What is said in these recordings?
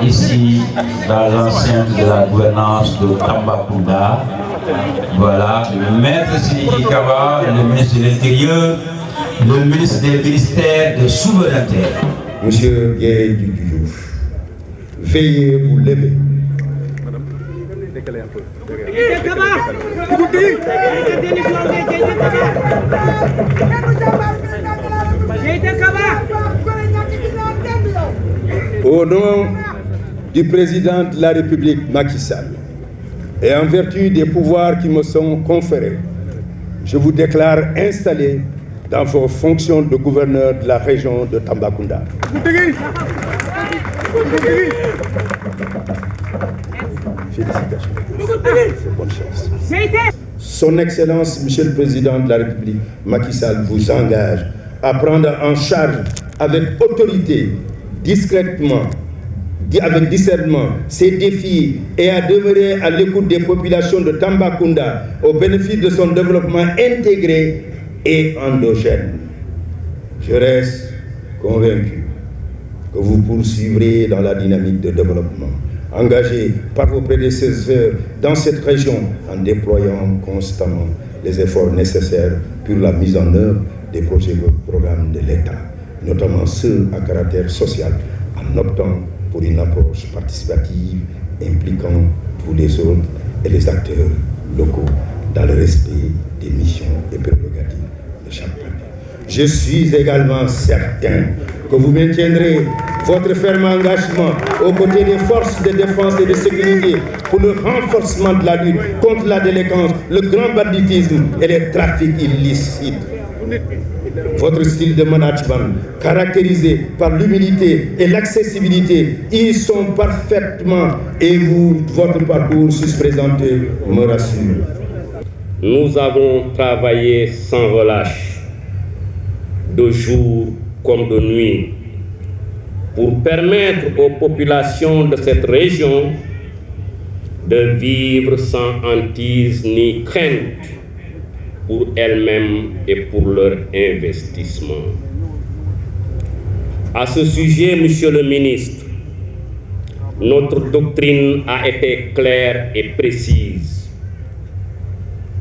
ici dans l'enceinte de la gouvernance de Tambacounda. Voilà, le maître Sidiki Kaba, le ministre de l'Intérieur, le ministre des ministères de souveraineté. Monsieur Gueye Diouf, veillez vous lever. Au nom du président de la République Macky Sall et en vertu des pouvoirs qui me sont conférés, je vous déclare installé dans vos fonctions de gouverneur de la région de Tambacounda. Félicitations. Bonne chance. Son Excellence, Monsieur le Président de la République, Macky Sall, vous engage à prendre en charge avec autorité, discrètement, avec discernement, ces défis et à demeurer à l'écoute des populations de Tambacounda au bénéfice de son développement intégré et endogène. Je reste convaincu que vous poursuivrez dans la dynamique de développement engagée par vos prédécesseurs dans cette région en déployant constamment les efforts nécessaires pour la mise en œuvre des projets et programmes de l'État, notamment ceux à caractère social, en optant pour une approche participative impliquant tous les autres et les acteurs locaux dans le respect des missions et prérogatives de chaque parti. Je suis également certain que vous maintiendrez votre ferme engagement aux côtés des forces de défense et de sécurité pour le renforcement de la lutte contre la délinquance, le grand banditisme et les trafics illicites. Votre style de management, caractérisé par l'humilité et l'accessibilité, y sont parfaitement et votre parcours présenté me rassure. Nous avons travaillé sans relâche, de jour comme de nuit, pour permettre aux populations de cette région de vivre sans hantise ni crainte pour elles-mêmes et pour leur investissement. À ce sujet, Monsieur le ministre, notre doctrine a été claire et précise.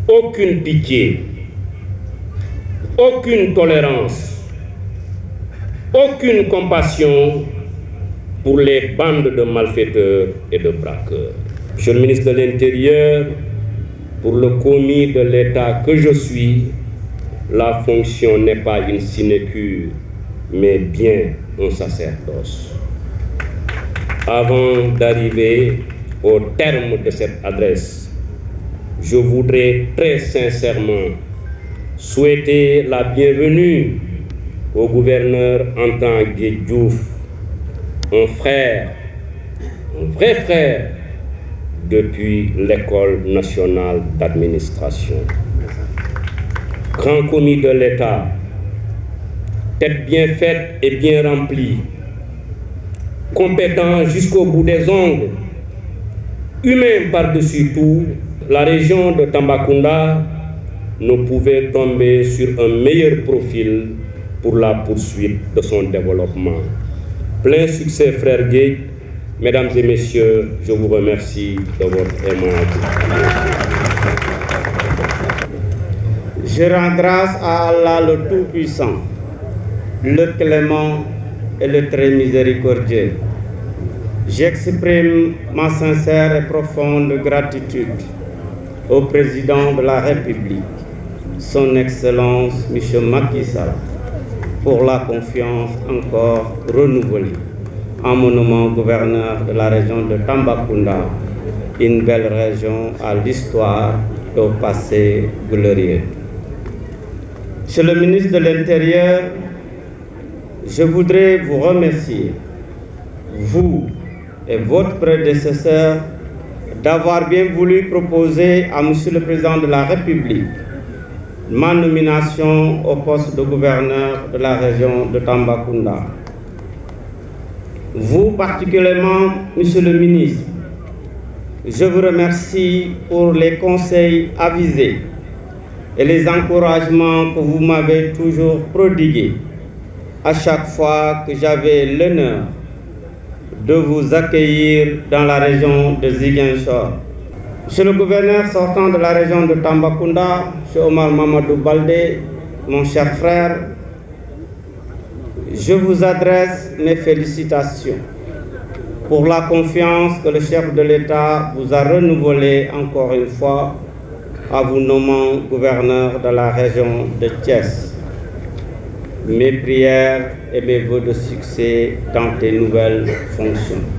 Aucune pitié, aucune tolérance, aucune compassion pour les bandes de malfaiteurs et de braqueurs. Monsieur le ministre de l'Intérieur, pour le commis de l'État que je suis, la fonction n'est pas une sinécure, mais bien un sacerdoce. Avant d'arriver au terme de cette adresse, je voudrais très sincèrement souhaiter la bienvenue au gouverneur Anta Gueye Diouf, un frère, un vrai frère, depuis l'École nationale d'administration. Grand commis de l'État, tête bien faite et bien remplie, compétent jusqu'au bout des ongles, humain par-dessus tout, la région de Tambacounda ne pouvait tomber sur un meilleur profil pour la poursuite de son développement. Plein succès, frère Gueye. Mesdames et messieurs, je vous remercie de votre aimable. Je rends grâce à Allah le Tout-Puissant, le Clément et le Très Miséricordieux. J'exprime ma sincère et profonde gratitude au Président de la République, Son Excellence M. Macky Sall, pour la confiance encore renouvelée en mon nommant gouverneur de la région de Tambacounda, une belle région à l'histoire et au passé glorieux. Monsieur le ministre de l'Intérieur, je voudrais vous remercier, vous et votre prédécesseur, d'avoir bien voulu proposer à Monsieur le Président de la République ma nomination au poste de gouverneur de la région de Tambacounda. Vous particulièrement, Monsieur le ministre, je vous remercie pour les conseils avisés et les encouragements que vous m'avez toujours prodigués à chaque fois que j'avais l'honneur de vous accueillir dans la région de Ziguinchor. Monsieur le gouverneur sortant de la région de Tambacounda, M. Omar Mamadou Baldé, mon cher frère, je vous adresse mes félicitations pour la confiance que le chef de l'État vous a renouvelée encore une fois en vous nommant gouverneur de la région de Thiès. Mes prières et mes vœux de succès dans tes nouvelles fonctions.